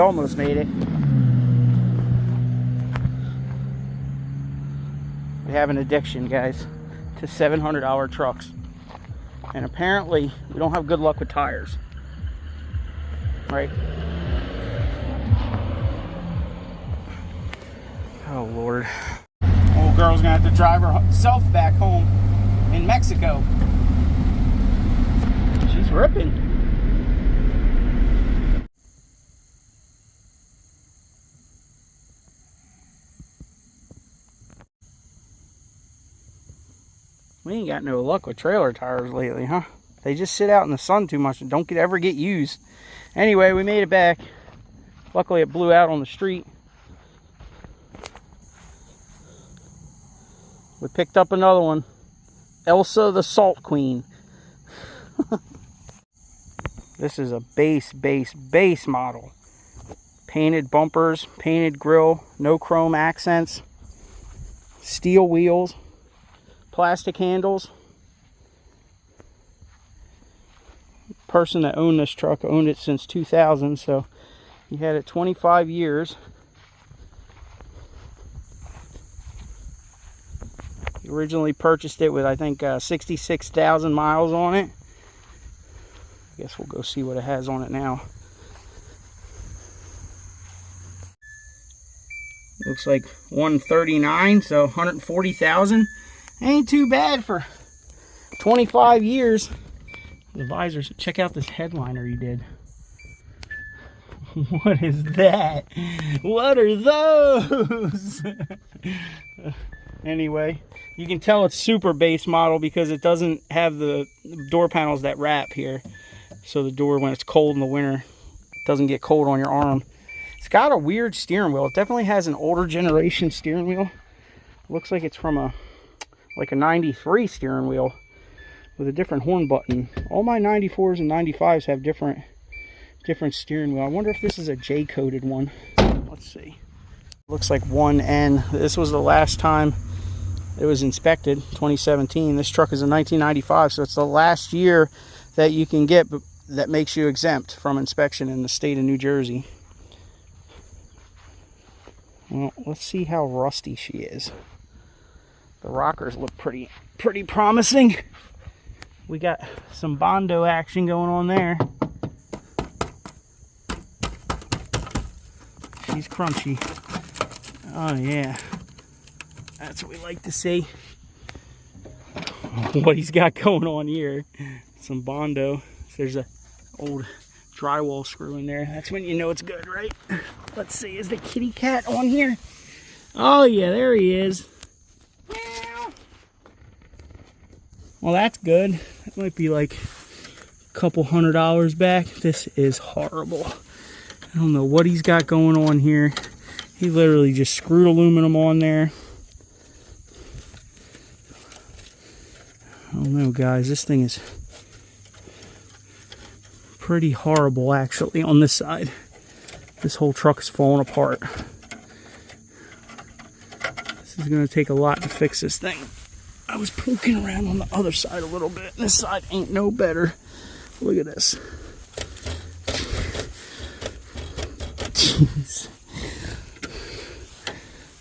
almost made it. We have an addiction, guys, to $700 trucks. And apparently, we don't have good luck with tires. Right? Oh, Lord. Old girl's gonna have to drive herself back home in Mexico. She's ripping. We ain't got no luck with trailer tires lately, huh? They just sit out in the sun too much and don't ever get used. Anyway, we made it back. Luckily, it blew out on the street. We picked up another one. Elsa the Salt Queen. This is a base model. Painted bumpers, painted grille, no chrome accents, steel wheels, plastic handles. The person that owned this truck owned it since 2000, so he had it 25 years. He originally purchased it with, I think, 66,000 miles on it. I guess we'll go see what it has on it now. Looks like 139, so 140,000. Ain't too bad for 25 years. The visors, check out this headliner he did. What is that? What are those? Anyway, you can tell it's super base model because it doesn't have the door panels that wrap here. So the door, when it's cold in the winter, doesn't get cold on your arm. It's got a weird steering wheel. It definitely has an older generation steering wheel. It looks like it's from a 93 steering wheel with a different horn button. All my 94s and 95s have different steering wheel. I wonder if this is a J-coded one. Let's see. Looks like 1N. This was the last time it was inspected, 2017. This truck is a 1995, so it's the last year that you can get that makes you exempt from inspection in the state of New Jersey. Well, let's see how rusty she is. The rockers look pretty promising. We got some Bondo action going on there. She's crunchy. Oh yeah, that's what we like to see. What he's got going on here, some Bondo. There's a old drywall screw in there. That's when you know it's good, right? Let's see, is the kitty cat on here? Oh yeah, there he is. Well, that's good. That might be like a couple $100 back. This is horrible. I don't know what he's got going on here. He literally just screwed aluminum on there. I don't know, guys. This thing is pretty horrible, actually, on this side. This whole truck is falling apart. This is going to take a lot to fix this thing. I was poking around on the other side a little bit. This side ain't no better. Look at this. Jeez.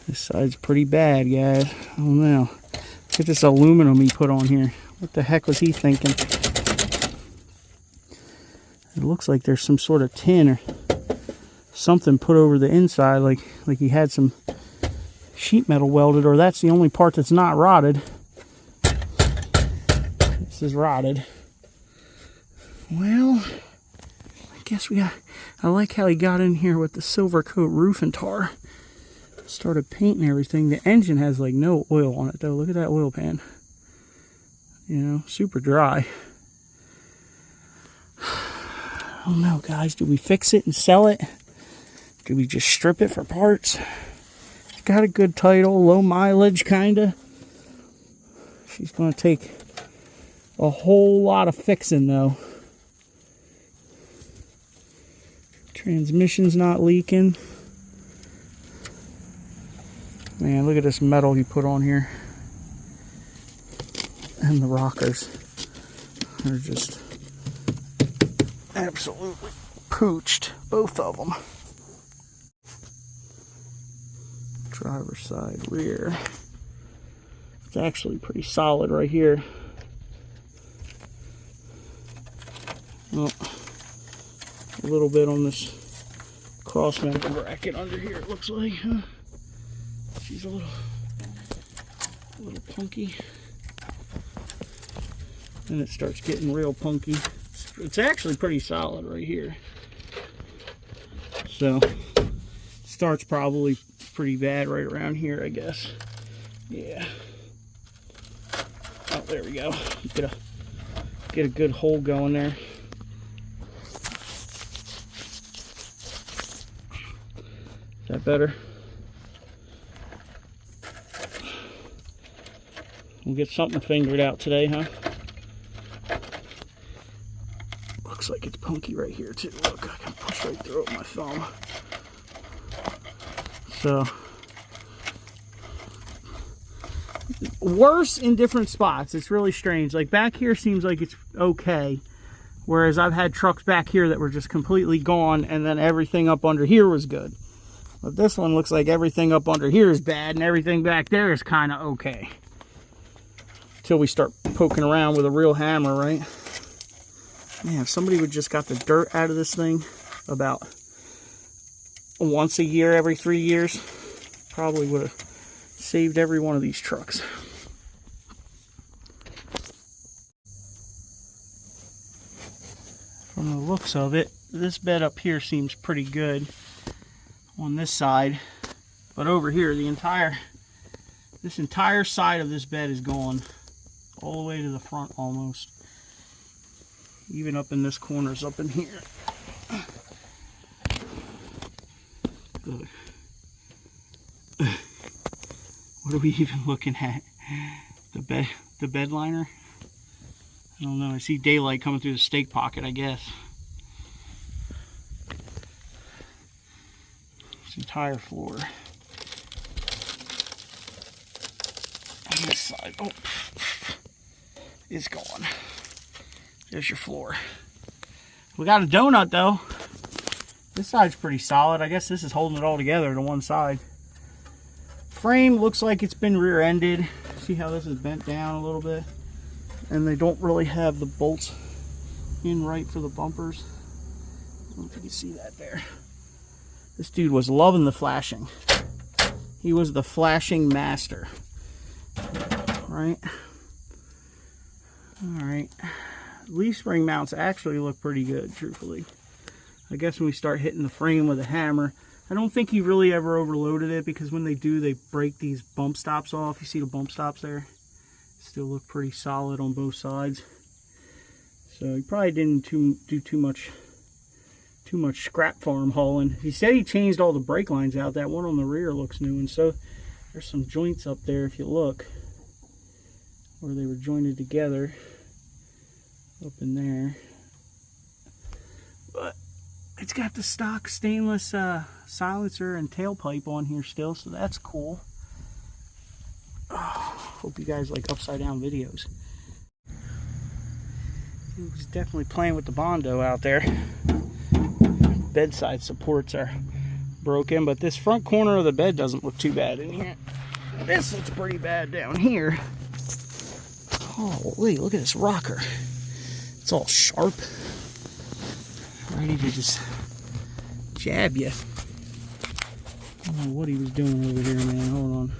This side's pretty bad, guys. I don't know. Look at this aluminum he put on here. What the heck was he thinking? It looks like there's some sort of tin or something put over the inside, like he had some sheet metal welded, or that's the only part that's not rotted. This is rotted. Well, I guess I like how he got in here with the silver coat roof and tar. Started painting everything. The engine has like no oil on it though. Look at that oil pan. You know, super dry. I don't know, guys. Do we fix it and sell it? Do we just strip it for parts? It's got a good title, low mileage kinda. She's gonna take a whole lot of fixing though. Transmission's not leaking. Man, look at this metal he put on here. And the rockers. They're just absolutely pooched, both of them. Driver's side rear. It's actually pretty solid right here. Well, a little bit on this cross member bracket under here, it looks like. She's a little punky. And it starts getting real punky. It's actually pretty solid right here. So, starts probably pretty bad right around here, I guess. Yeah. Oh, there we go. Get a good hole going there. Is that better? We'll get something fingered out today, huh? Looks like it's punky right here too. Look, I can push right through it with my thumb. So, worse in different spots. It's really strange. Like back here seems like it's okay, whereas I've had trucks back here that were just completely gone, and then everything up under here was good. But this one looks like everything up under here is bad, and everything back there is kind of okay. Until we start poking around with a real hammer, right? Man, if somebody would just got the dirt out of this thing about once a year, every 3 years, probably would have saved every one of these trucks. From the looks of it, this bed up here seems pretty good on this side, but over here, this entire side of this bed is gone all the way to the front almost. Even up in this corners up in here. Good. What are we even looking at? The bed liner? I don't know. I see daylight coming through the stake pocket, I guess. This entire floor. On this side. Oh, it's gone. There's your floor. We got a donut though. This side's pretty solid. I guess this is holding it all together to one side. Frame looks like it's been rear-ended. See how this is bent down a little bit? And they don't really have the bolts in right for the bumpers. I don't know if you can see that there. This dude was loving the flashing. He was the flashing master. Right? Alright. Leaf spring mounts actually look pretty good, truthfully. I guess when we start hitting the frame with a hammer, I don't think he really ever overloaded it, because when they do, they break these bump stops off. You see the bump stops there? Still look pretty solid on both sides. So he probably didn't do too much scrap farm hauling. He said he changed all the brake lines out. That one on the rear looks new, and so there's some joints up there if you look where they were jointed together up in there. But it's got the stock stainless silencer and tailpipe on here still, so that's cool. Oh, hope you guys like upside down videos. He was definitely playing with the Bondo out there. Bedside supports are broken, but this front corner of the bed doesn't look too bad in here. This looks pretty bad down here. Holy, look at this rocker. It's all sharp. Ready to just jab you. I don't know what he was doing over here, man. Hold on.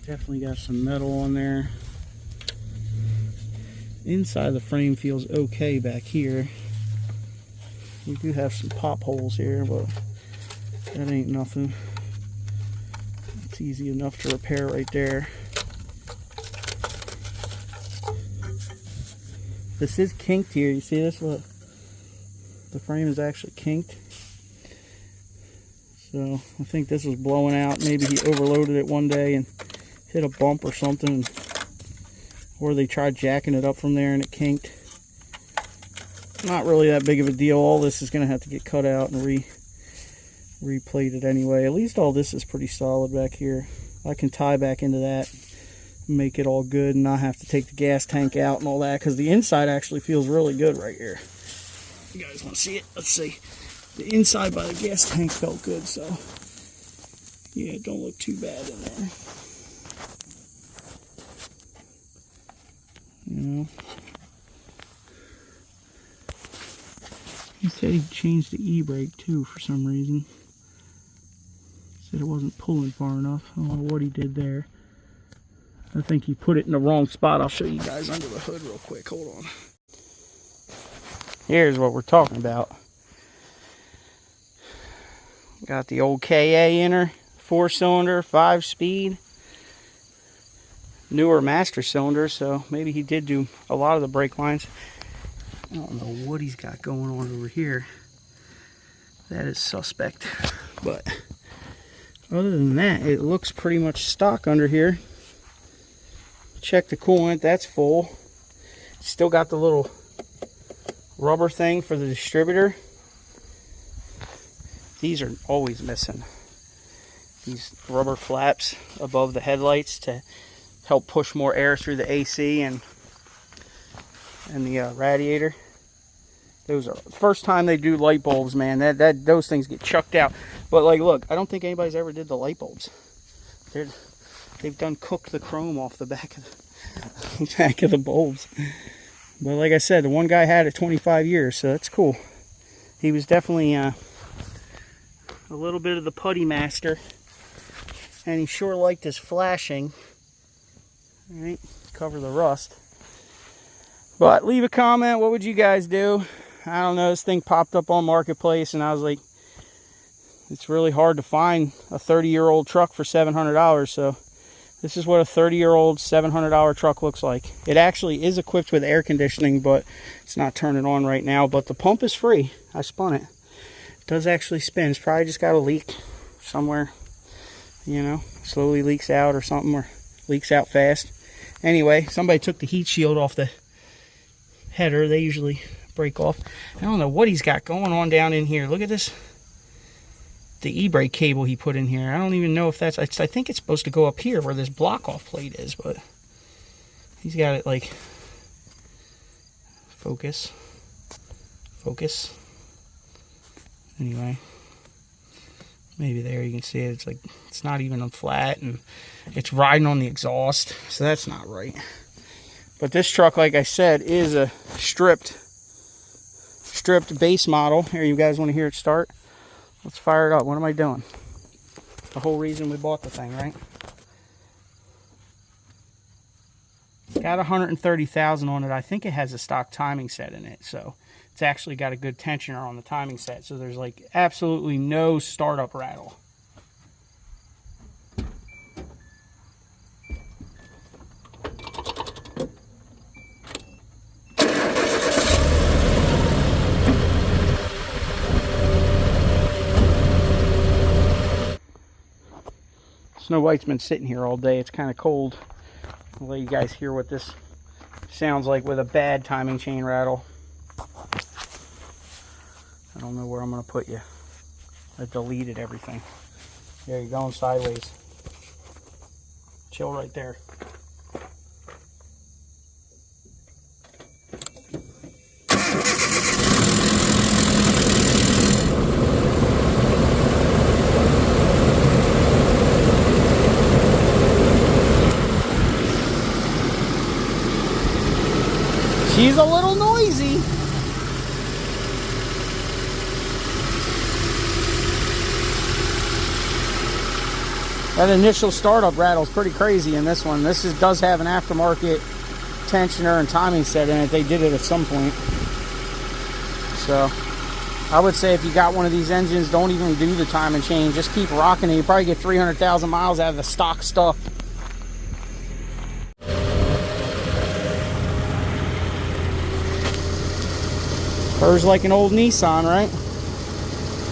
Definitely got some metal on there. Inside the frame feels okay back here. We do have some pop holes here, but that ain't nothing. It's easy enough to repair right there. This is kinked here. You see this? Look. The frame is actually kinked. So I think this was blowing out. Maybe he overloaded it one day and hit a bump or something. Or they tried jacking it up from there and it kinked. Not really that big of a deal. All this is going to have to get cut out and replated anyway. At least all this is pretty solid back here. I can tie back into that, make it all good, and not have to take the gas tank out and all that, because the inside actually feels really good right here. You guys want to see it? Let's see. The inside by the gas tank felt good, so Yeah, it don't look too bad in there. You know. He said he changed the e-brake too for some reason. He said it wasn't pulling far enough. I don't know what he did there. I think he put it in the wrong spot. I'll show you guys under the hood real quick. Hold on. Here's what we're talking about. Got the old KA in her. 4-cylinder, 5-speed. Newer master cylinder, so maybe he did do a lot of the brake lines. I don't know what he's got going on over here. That is suspect. But other than that, it looks pretty much stock under here. Check the coolant, that's full. Still got the little rubber thing for the distributor. These are always missing. These rubber flaps above the headlights to help push more air through the AC and the radiator. Those are first time they do light bulbs, man. Those things get chucked out. But like, look, I don't think anybody's ever did the light bulbs. They've done cooked the chrome off the back of the bulbs. But like I said, the one guy had it 25 years, so that's cool. He was definitely a little bit of the putty master, and he sure liked his flashing. All right, cover the rust. But leave a comment. What would you guys do? I don't know. This thing popped up on Marketplace, and I was like, it's really hard to find a 30-year-old truck for $700. So this is what a 30-year-old $700 truck looks like. It actually is equipped with air conditioning, but it's not turning on right now. But the pump is free. I spun it. It does actually spin. It's probably just got a leak somewhere. You know, slowly leaks out or something, or leaks out fast. Anyway, somebody took the heat shield off the header. They usually break off. I don't know what he's got going on down in here. Look at this. The e-brake cable he put in here. I don't even know if that's... I think it's supposed to go up here where this block-off plate is, but he's got it like... Focus. Anyway. Maybe there you can see it. It's like, it's not even flat, and it's riding on the exhaust, so that's not right. But this truck, like I said, is a stripped base model. Here, you guys want to hear it start? Let's fire it up. What am I doing? The whole reason we bought the thing, right? It's got 130,000 on it. I think it has a stock timing set in it, so it's actually got a good tensioner on the timing set, so there's like absolutely no startup rattle. Snow White's been sitting here all day. It's kind of cold. I'll let you guys hear what this sounds like with a bad timing chain rattle. I don't know where I'm going to put you. I deleted everything. There, you're going sideways. Chill right there. She's a little noisy. That initial startup rattle is pretty crazy in this one. This does have an aftermarket tensioner and timing set in it. They did it at some point. So I would say if you got one of these engines, don't even do the timing chain. Just keep rocking it. You probably get 300,000 miles out of the stock stuff. Purrs like an old Nissan, right?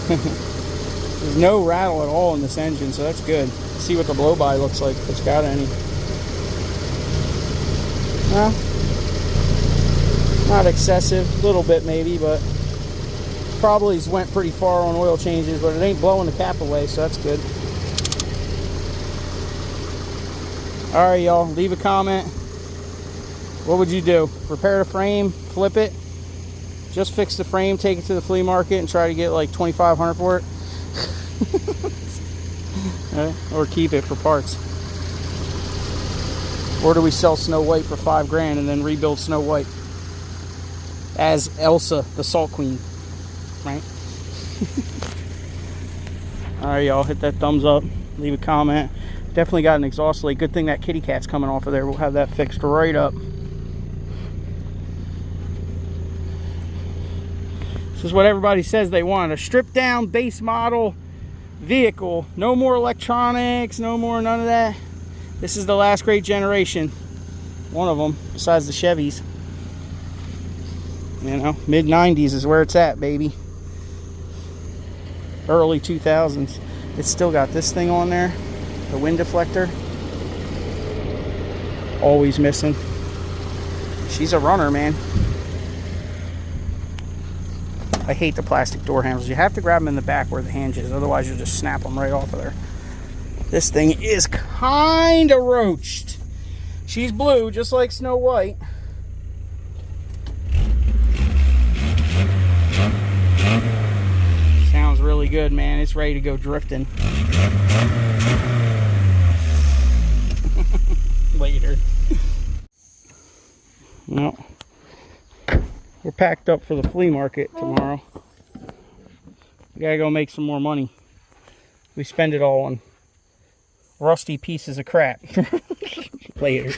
There's no rattle at all in this engine, so that's good. Let's see what the blow-by looks like, if it's got any. Well, not excessive, a little bit maybe, but probably went pretty far on oil changes, but it ain't blowing the cap away, so that's good. Alright, y'all, leave a comment. What would you do? Repair the frame, flip it, just fix the frame, take it to the flea market, and try to get like $2,500 for it? Or keep it for parts. Or do we sell Snow White for $5 grand and then rebuild Snow White as Elsa, the Salt Queen, right? All right, y'all, hit that thumbs up, leave a comment. Definitely got an exhaust leak. Good thing that kitty cat's coming off of there. We'll have that fixed right up. This is what everybody says they want, a stripped down base model vehicle. No more electronics, no more none of that. This is the last great generation, one of them, besides the Chevys. You know, mid 90s is where it's at, baby. Early 2000s. It's still got this thing on there, the wind deflector. Always missing. She's a runner, man. I hate the plastic door handles. You have to grab them in the back where the hinge is, otherwise you'll just snap them right off of there. This thing is kind of roached. She's blue, just like Snow White. Sounds really good, man. It's ready to go drifting. Later. No. We're packed up for the flea market tomorrow. We gotta go make some more money. We spend it all on rusty pieces of crap. Later.